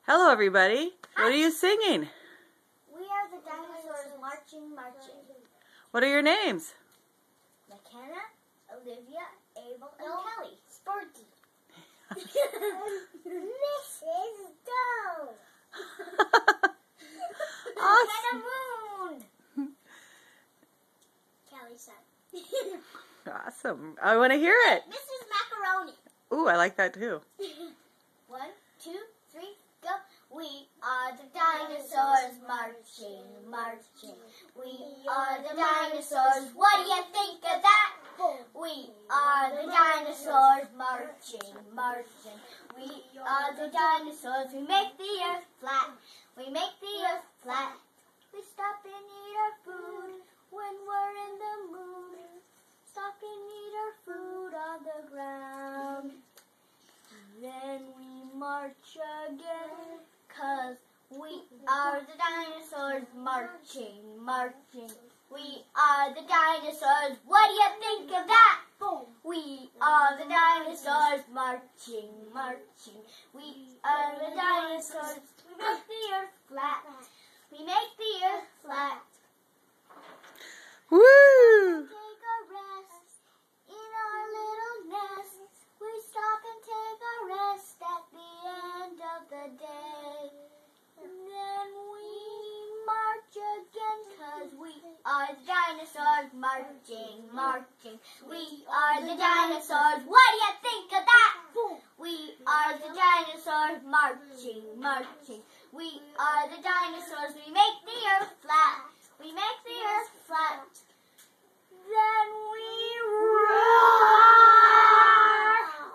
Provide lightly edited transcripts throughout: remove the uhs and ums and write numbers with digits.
Hello, everybody. What are you singing? We are the dinosaurs marching, marching. What are your names? McKenna, Olivia, Abel, and Kelly. Sparky. Mrs. Doe. Awesome. Moon. Kelly's son. Awesome. I want to hear it. Mrs. Macaroni. Ooh, I like that too. 1, 2, 3, go. We are the dinosaurs marching, marching. We are the dinosaurs. What do you think of that? We are the dinosaurs marching, marching. We are the dinosaurs. We make the earth flat. We make the earth flat. We stop and eat our food when we're in the mood. Stop and eat our food on the ground. Then we march again, 'cause we are the dinosaurs marching, marching. We are the dinosaurs. What do you think of that? We are the dinosaurs marching, marching. We are the dinosaurs. We make the earth flat. We make the earth flat. Woo! Take a rest in our little nest. We stop and take a rest at the end of the day. And then we march again, 'cause we are the dinosaurs marching, marching. We are the dinosaurs. What do you think of that? We are the dinosaurs marching, marching. We are the dinosaurs. We make the earth flat. We make the earth flat. Then we roar,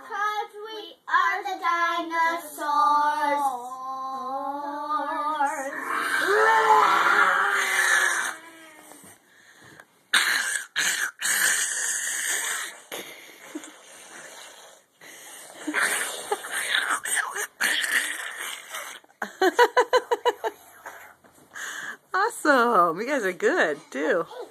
'cause we are the dinosaurs. Awesome. You guys are good, too. Hey.